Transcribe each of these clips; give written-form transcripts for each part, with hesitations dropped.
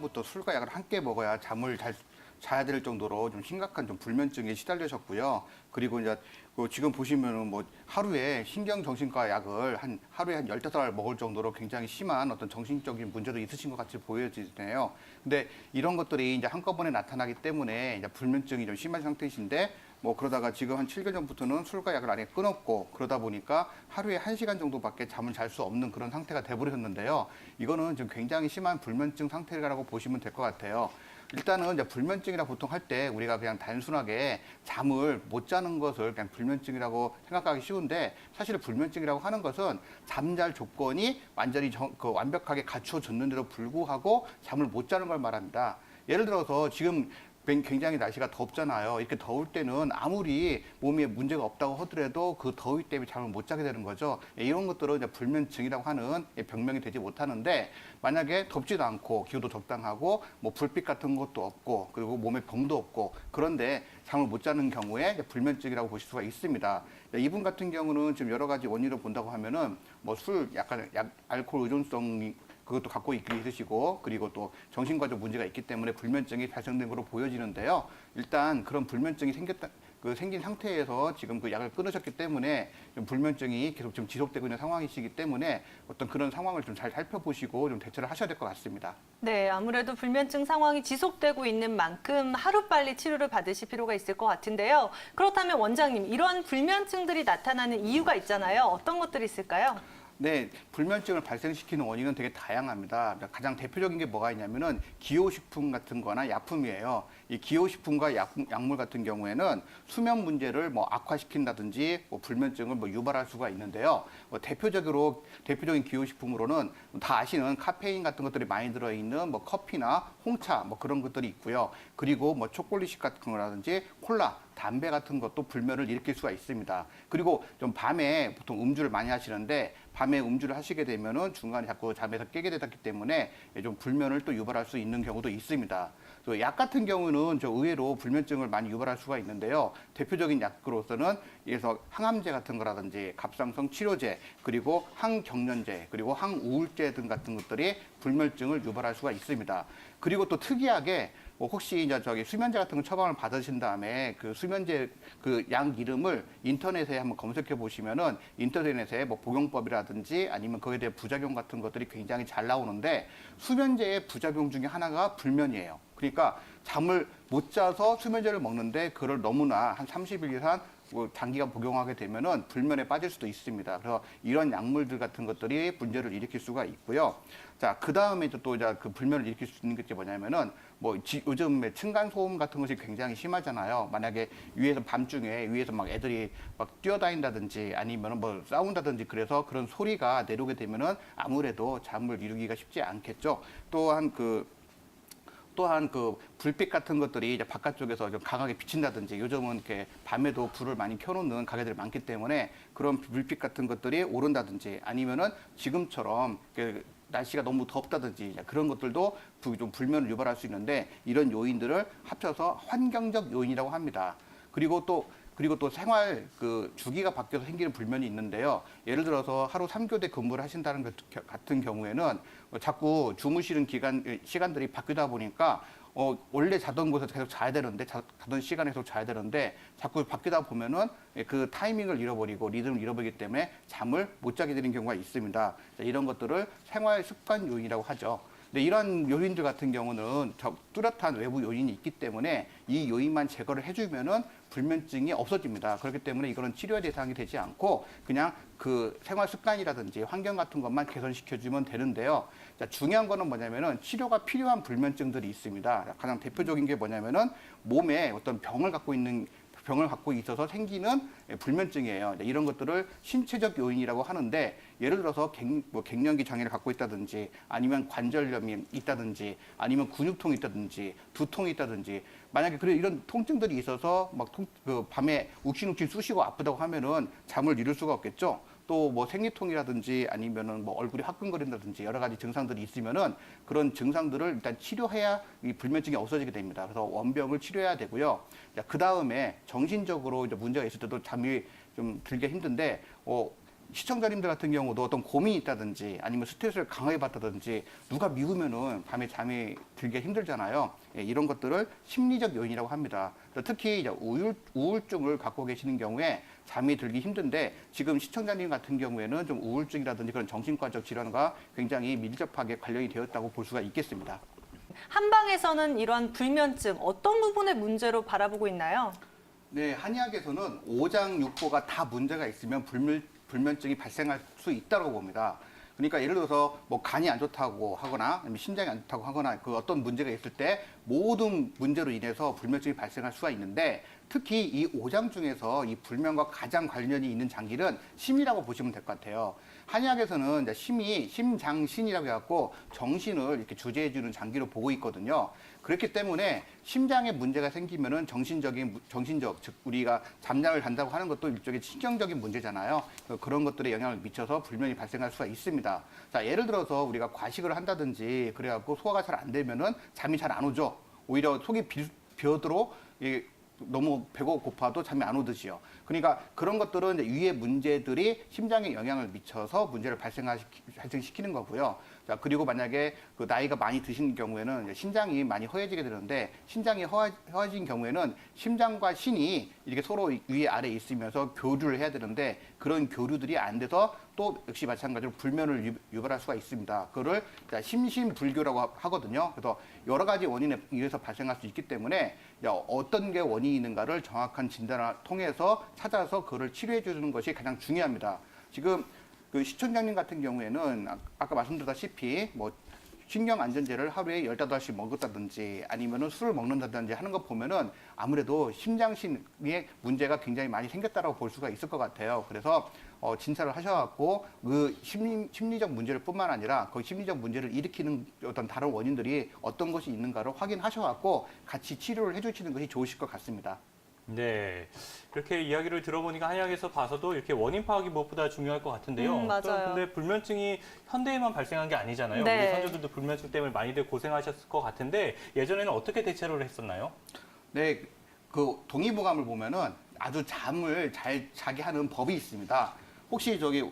7년부터 술과 약을 함께 먹어야 잠을 잘 자야 될 정도로 좀 심각한 좀 불면증에 시달리셨고요. 그리고 이제 지금 보시면은 뭐 하루에 신경정신과 약을 하루에 한 15알 먹을 정도로 굉장히 심한 어떤 정신적인 문제도 있으신 것 같이 보여지네요. 근데 이런 것들이 이제 한꺼번에 나타나기 때문에 이제 불면증이 좀 심한 상태이신데 뭐 그러다가 지금 한 7개월 전부터는 술과 약을 아예 끊었고 그러다 보니까 하루에 1시간 정도밖에 잠을 잘 수 없는 그런 상태가 돼버렸는데요. 이거는 지금 굉장히 심한 불면증 상태라고 보시면 될 것 같아요. 일단은 이제 불면증이라 보통 할 때 우리가 그냥 단순하게 잠을 못 자는 것을 그냥 불면증이라고 생각하기 쉬운데 사실 불면증이라고 하는 것은 잠잘 조건이 완전히 완벽하게 갖추어졌는데도 불구하고 잠을 못 자는 걸 말합니다. 예를 들어서 지금 굉장히 날씨가 덥잖아요. 이렇게 더울 때는 아무리 몸에 문제가 없다고 하더라도 그 더위 때문에 잠을 못 자게 되는 거죠. 이런 것들은 이제 불면증이라고 하는 병명이 되지 못하는데 만약에 덥지도 않고 기후도 적당하고 뭐 불빛 같은 것도 없고 그리고 몸에 병도 없고 그런데 잠을 못 자는 경우에 불면증이라고 보실 수가 있습니다. 이분 같은 경우는 지금 여러 가지 원인을 본다고 하면은 뭐 약간 알코올 의존성이 그것도 갖고 있으시고 그리고 또 정신과적 문제가 있기 때문에 불면증이 발생된 것으로 보여지는데요. 일단 그런 불면증이 생긴 상태에서 지금 그 약을 끊으셨기 때문에 좀 불면증이 계속 좀 지속되고 있는 상황이시기 때문에 어떤 그런 상황을 좀 잘 살펴보시고 좀 대처를 하셔야 될 것 같습니다. 네, 아무래도 불면증 상황이 지속되고 있는 만큼 하루빨리 치료를 받으실 필요가 있을 것 같은데요. 그렇다면 원장님, 이런 불면증들이 나타나는 이유가 있잖아요. 어떤 것들이 있을까요? 네, 불면증을 발생시키는 원인은 되게 다양합니다. 가장 대표적인 게 뭐가 있냐면은 기호식품 같은 거나 약품이에요. 이 기호식품과 약물 같은 경우에는 수면 문제를 뭐 악화시킨다든지 뭐 불면증을 뭐 유발할 수가 있는데요. 대표적인 기호식품으로는 다 아시는 카페인 같은 것들이 많이 들어있는 뭐 커피나 홍차 뭐 그런 것들이 있고요. 그리고 뭐 초콜릿 같은 거라든지 콜라, 담배 같은 것도 불면을 일으킬 수가 있습니다. 그리고 좀 밤에 보통 음주를 많이 하시는데 밤에 음주를 하시게 되면은 중간에 자꾸 잠에서 깨게 되기 때문에 좀 불면을 또 유발할 수 있는 경우도 있습니다. 또 약 같은 경우는 저 의외로 불면증을 많이 유발할 수가 있는데요. 대표적인 약으로서는 예서 항암제 같은 거라든지 갑상선 치료제 그리고 항경련제 그리고 항우울제 등 같은 것들이 불면증을 유발할 수가 있습니다. 그리고 또 특이하게 혹시 이제 수면제 같은 거 처방을 받으신 다음에 그 수면제 그 약 이름을 인터넷에 한번 검색해 보시면은 인터넷에 뭐 복용법이라든지 아니면 거기에 대한 부작용 같은 것들이 굉장히 잘 나오는데 수면제의 부작용 중에 하나가 불면이에요. 그러니까 잠을 못 자서 수면제를 먹는데 그걸 너무나 한 30일 이상 장기간 복용하게 되면은 불면에 빠질 수도 있습니다. 그래서 이런 약물들 같은 것들이 문제를 일으킬 수가 있고요. 자, 그 다음에 또 이제 그 불면을 일으킬 수 있는 게 뭐냐면은 요즘에 층간소음 같은 것이 굉장히 심하잖아요. 만약에 밤중에 위에서 막 애들이 막 뛰어다닌다든지 아니면은 뭐 싸운다든지 그래서 그런 소리가 내려오게 되면은 아무래도 잠을 이루기가 쉽지 않겠죠. 또한 그 불빛 같은 것들이 이제 바깥쪽에서 좀 강하게 비친다든지 요즘은 이렇게 밤에도 불을 많이 켜놓는 가게들이 많기 때문에 그런 불빛 같은 것들이 오른다든지 아니면은 지금처럼 날씨가 너무 덥다든지 그런 것들도 좀 불면을 유발할 수 있는데 이런 요인들을 합쳐서 환경적 요인이라고 합니다. 그리고 또 생활 주기가 바뀌어서 생기는 불면이 있는데요. 예를 들어서 하루 3교대 근무를 하신다는 것 같은 경우에는 자꾸 주무시는 시간들이 바뀌다 보니까 원래 자던 곳에서 계속 자야 되는데 자던 시간에 계속 자야 되는데 자꾸 바뀌다 보면은 그 타이밍을 잃어버리고 리듬을 잃어버리기 때문에 잠을 못 자게 되는 경우가 있습니다. 이런 것들을 생활 습관 요인이라고 하죠. 근데 이런 요인들 같은 경우는 뚜렷한 외부 요인이 있기 때문에 이 요인만 제거를 해주면은 불면증이 없어집니다. 그렇기 때문에 이거는 치료의 대상이 되지 않고 그냥 그 생활 습관이라든지 환경 같은 것만 개선시켜주면 되는데요. 자, 중요한 거는 뭐냐면은 치료가 필요한 불면증들이 있습니다. 가장 대표적인 게 뭐냐면은 몸에 어떤 병을 갖고 있어서 생기는 불면증이에요. 이런 것들을 신체적 요인이라고 하는데 예를 들어서 갱년기 장애를 갖고 있다든지 아니면 관절염이 있다든지 아니면 근육통이 있다든지 두통이 있다든지 만약에 이런 통증들이 있어서 밤에 욱신욱신 쑤시고 아프다고 하면은 잠을 이룰 수가 없겠죠. 또 뭐 생리통이라든지 아니면은 뭐 얼굴이 화끈거린다든지 여러 가지 증상들이 있으면은 그런 증상들을 일단 치료해야 이 불면증이 없어지게 됩니다. 그래서 원병을 치료해야 되고요. 그 다음에 정신적으로 이제 문제가 있을 때도 잠이 좀 들기 힘든데 시청자님들 같은 경우도 어떤 고민이 있다든지 아니면 스트레스를 강하게 받다든지 누가 미우면은 밤에 잠이 들기 힘들잖아요. 예, 이런 것들을 심리적 요인이라고 합니다. 특히 이제 우울증을 갖고 계시는 경우에 잠이 들기 힘든데 지금 시청자님 같은 경우에는 좀 우울증이라든지 그런 정신과적 질환과 굉장히 밀접하게 관련이 되었다고 볼 수가 있겠습니다. 한방에서는 이런 불면증 어떤 부분의 문제로 바라보고 있나요? 네, 한의학에서는 오장육부가 다 문제가 있으면 불면증이 발생할 수 있다고 봅니다. 그러니까 예를 들어서 뭐 간이 안 좋다고 하거나 아니면 심장이 안 좋다고 하거나 그 어떤 문제가 있을 때 모든 문제로 인해서 불면증이 발생할 수가 있는데 특히 이 오장 중에서 이 불면과 가장 관련이 있는 장기는 심이라고 보시면 될 것 같아요. 한의학에서는 이제 심이 심장신이라고 해갖고 정신을 이렇게 주재해주는 장기로 보고 있거든요. 그렇기 때문에 심장에 문제가 생기면은 정신적, 즉 우리가 잠잠을 잔다고 하는 것도 일종의 신경적인 문제잖아요. 그런 것들에 영향을 미쳐서 불면이 발생할 수가 있습니다. 자, 예를 들어서 우리가 과식을 한다든지 그래갖고 소화가 잘 안 되면은 잠이 잘 안 오죠. 오히려 속이 비어들어 너무 배고 고파도 잠이 안 오듯이요. 그러니까 그런 것들은 이제 위의 문제들이 심장에 영향을 미쳐서 문제를 발생시키는 거고요. 자, 그리고 만약에 그 나이가 많이 드신 경우에는 이제 신장이 많이 허해지게 되는데 신장이 허해진 경우에는 심장과 신이 이렇게 서로 위에 아래 있으면서 교류를 해야 되는데 그런 교류들이 안 돼서 또 역시 마찬가지로 불면을 유발할 수가 있습니다. 그거를 심신불교라고 하거든요. 그래서 여러 가지 원인에 의해서 발생할 수 있기 때문에 어떤 게 원인이 있는가를 정확한 진단을 통해서 찾아서 그거를 치료해 주는 것이 가장 중요합니다. 지금 그 시청자님 같은 경우에는 아까 말씀드렸다시피 뭐 신경안전제를 하루에 15알씩 먹었다든지 아니면은 술을 먹는다든지 하는 거 보면은 아무래도 심장신에 문제가 굉장히 많이 생겼다라고 볼 수가 있을 것 같아요. 그래서 진찰을 하셔갖고 그 심리적 문제를 뿐만 아니라 그 심리적 문제를 일으키는 어떤 다른 원인들이 어떤 것이 있는가를 확인하셔갖고 같이 치료를 해주시는 것이 좋으실 것 같습니다. 네, 이렇게 이야기를 들어보니까 한의학에서 봐서도 이렇게 원인 파악이 무엇보다 중요할 것 같은데요. 맞아요. 근데 불면증이 현대에만 발생한 게 아니잖아요. 네. 우리 선조들도 불면증 때문에 많이들 고생하셨을 것 같은데 예전에는 어떻게 대처를 했었나요? 네, 그 동의보감을 보면은 아주 잠을 잘 자게 하는 법이 있습니다. 혹시 저기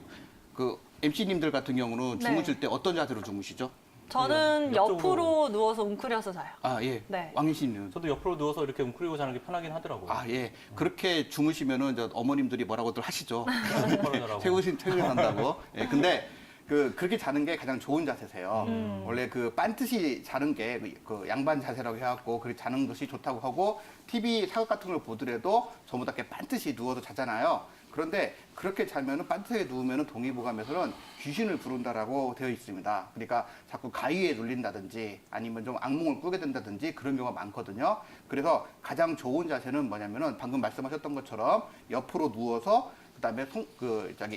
그 MC님들 같은 경우는 네. 주무실 때 어떤 자세로 주무시죠? 저는 옆쪽으로. 옆으로 누워서 웅크려서 자요. 아, 예. 네. 왕희 씨는? 저도 옆으로 누워서 이렇게 웅크리고 자는 게 편하긴 하더라고요. 아, 예. 그렇게 주무시면은 어머님들이 뭐라고들 하시죠. 편하더라고요. 퇴근한다고. 예. 근데 그렇게 자는 게 가장 좋은 자세세요. 원래 그 반듯이 자는 게 그 양반 자세라고 해갖고 그렇게 자는 것이 좋다고 하고 TV 사극 같은 걸 보더라도 전부 다 이렇게 반듯이 누워서 자잖아요. 그런데 그렇게 자면은 반듯하게 누우면은 동의보감에서는 귀신을 부른다라고 되어 있습니다. 그러니까 자꾸 가위에 눌린다든지 아니면 좀 악몽을 꾸게 된다든지 그런 경우가 많거든요. 그래서 가장 좋은 자세는 뭐냐면은 방금 말씀하셨던 것처럼 옆으로 누워서 그다음에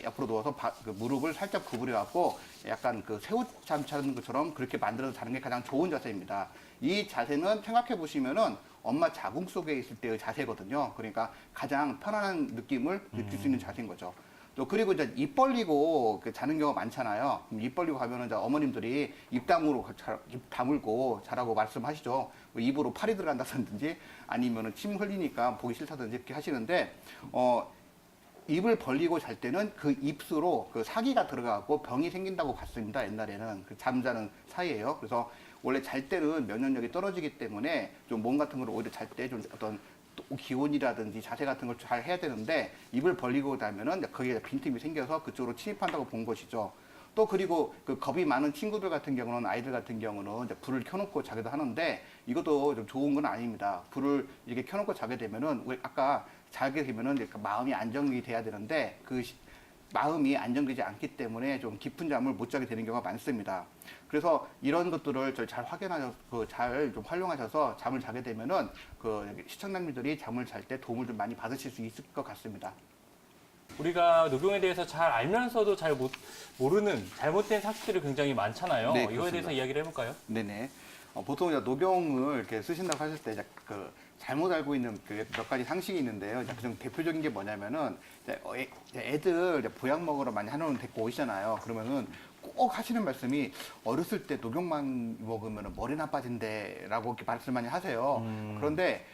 옆으로 누워서 그 무릎을 살짝 구부려 갖고 약간 그 새우잠 자는 것처럼 그렇게 만들어서 자는 게 가장 좋은 자세입니다. 이 자세는 생각해 보시면은 엄마 자궁 속에 있을 때의 자세거든요. 그러니까 가장 편안한 느낌을 느낄 수 있는 자세인 거죠. 또 그리고 이제 입 벌리고 자는 경우가 많잖아요. 입 벌리고 가면은 이제 어머님들이 입 다물고 자라고 말씀하시죠. 뭐 입으로 팔이 들어간다든지 아니면은 침 흘리니까 보기 싫다든지 이렇게 하시는데 입을 벌리고 잘 때는 그 입수로 그 사기가 들어가고 병이 생긴다고 봤습니다. 옛날에는 그 잠자는 사이에요. 그래서 원래 잘 때는 면역력이 떨어지기 때문에 좀 몸 같은 걸 오히려 잘 때 좀 어떤 기온이라든지 자세 같은 걸 잘 해야 되는데 입을 벌리고 나면은 거기에 빈틈이 생겨서 그쪽으로 침입한다고 본 것이죠. 또 그리고 그 겁이 많은 친구들 같은 경우는 아이들 같은 경우는 이제 불을 켜놓고 자기도 하는데 이것도 좀 좋은 건 아닙니다. 불을 이렇게 켜놓고 자게 되면은 우리 아까 자게 되면은 마음이 안정이 돼야 되는데 마음이 안정되지 않기 때문에 좀 깊은 잠을 못 자게 되는 경우가 많습니다. 그래서 이런 것들을 잘 확인하셔서 잘 좀 활용하셔서 잠을 자게 되면은 시청자님들이 잠을 잘 때 도움을 좀 많이 받으실 수 있을 것 같습니다. 우리가 녹용에 대해서 잘 알면서도 잘 모르는 잘못된 상식들이 굉장히 많잖아요. 네, 이거에 그렇습니다. 대해서 이야기를 해볼까요? 네네. 보통 이제 녹용을 이렇게 쓰신다고 하실 때 잘못 알고 있는 몇 가지 상식이 있는데요. 그중 대표적인 게 뭐냐면은 애들 보약 먹으러 많이 한우는 데리고 오시잖아요. 그러면은 꼭 하시는 말씀이 어렸을 때 녹용만 먹으면 머리 나빠진대라고 이렇게 말씀 많이 하세요. 그런데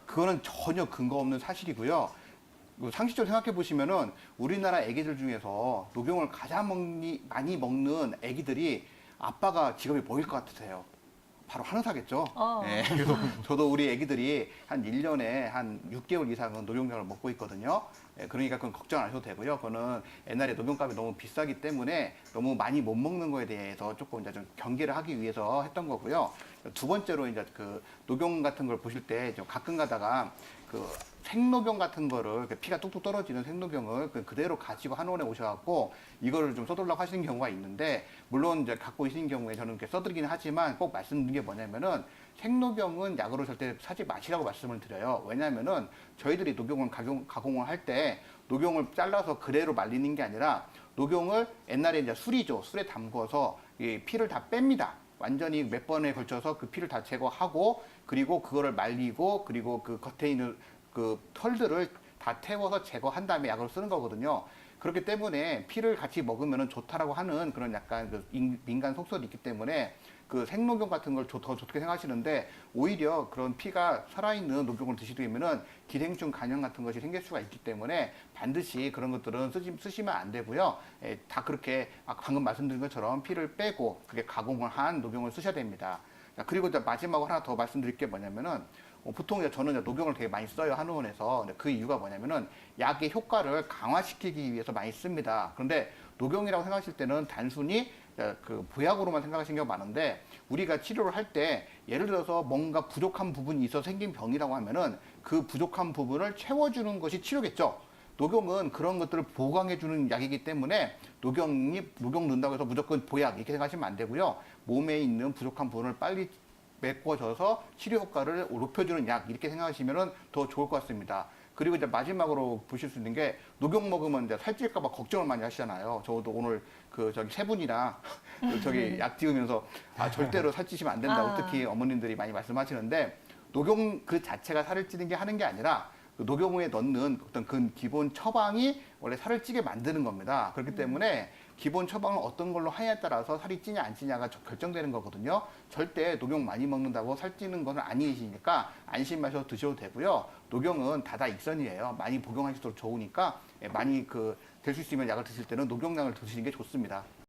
그거는 전혀 근거 없는 사실이고요. 상식적으로 생각해 보시면은 우리나라 애기들 중에서 녹용을 가장 많이 먹는 애기들이 아빠가 직업이 뭐일 것 같으세요? 바로 한의사겠죠. 예, 그래서 저도 우리 애기들이 한 1년에 한 6개월 이상은 녹용약을 먹고 있거든요. 예, 그러니까 그건 걱정 안 하셔도 되고요. 그거는 옛날에 녹용값이 너무 비싸기 때문에 너무 많이 못 먹는 거에 대해서 조금 이제 좀 경계를 하기 위해서 했던 거고요. 두 번째로 이제 그 녹용 같은 걸 보실 때 좀 가끔 가다가 그 생녹용 같은 거를 피가 뚝뚝 떨어지는 생녹용을 그대로 가지고 한의원에 오셔갖고 이거를 좀 써달라고 하시는 경우가 있는데, 물론 이제 갖고 계신 경우에 저는 이렇게 써드리기는 하지만 꼭 말씀드리는 게 뭐냐면은 생녹용은 약으로 절대 사지 마시라고 말씀을 드려요. 왜냐면은 저희들이 녹용을 가공을 할 때 녹용을 잘라서 그대로 말리는 게 아니라 녹용을 옛날에 이제 술이죠. 술에 담궈서 이 피를 다 뺍니다. 완전히 몇 번에 걸쳐서 그 피를 다 제거하고, 그리고 그거를 말리고, 그리고 그 겉에 있는 그 털들을 다 태워서 제거한 다음에 약을 쓰는 거거든요. 그렇기 때문에 피를 같이 먹으면 좋다라고 하는 그런 약간 그 민간 속설이 있기 때문에 그 생녹용 같은 걸 더 좋게 생각하시는데, 오히려 그런 피가 살아있는 녹용을 드시면은 기생충 간염 같은 것이 생길 수가 있기 때문에 반드시 그런 것들은 쓰시면 안 되고요. 예, 다 그렇게 방금 말씀드린 것처럼 피를 빼고 그게 가공을 한 녹용을 쓰셔야 됩니다. 자, 그리고 이제 마지막으로 하나 더 말씀드릴 게 뭐냐면은, 보통 이제 저는 이제 녹용을 되게 많이 써요, 한의원에서. 근데 그 이유가 뭐냐면은 약의 효과를 강화시키기 위해서 많이 씁니다. 그런데 녹용이라고 생각하실 때는 단순히 그 보약으로만 생각하시는 경우가 많은데, 우리가 치료를 할 때 예를 들어서 뭔가 부족한 부분이 있어 생긴 병이라고 하면은 그 부족한 부분을 채워주는 것이 치료겠죠. 녹용은 그런 것들을 보강해주는 약이기 때문에 녹용 넣는다고 해서 무조건 보약 이렇게 생각하시면 안 되고요. 몸에 있는 부족한 부분을 빨리 메꿔줘서 치료 효과를 높여주는 약 이렇게 생각하시면 더 좋을 것 같습니다. 그리고 이제 마지막으로 보실 수 있는 게, 녹용 먹으면 이제 살찔까봐 걱정을 많이 하시잖아요. 저도 오늘 저기 세 분이나 저기 약 지으면서 절대로 살찌시면 안 된다고 특히 어머님들이 많이 말씀하시는데, 녹용 그 자체가 살을 찌는 게 하는 게 아니라 그 녹용에 넣는 어떤 그 기본 처방이 원래 살을 찌게 만드는 겁니다. 그렇기 때문에 기본 처방을 어떤 걸로 하냐에 따라서 살이 찌냐 안 찌냐가 결정되는 거거든요. 절대 녹용 많이 먹는다고 살찌는 건 아니시니까 안심하셔서 드셔도 되고요. 녹용은 다다익선이에요. 많이 복용하실수록 좋으니까 많이 될 수 있으면 약을 드실 때는 녹용량을 드시는 게 좋습니다.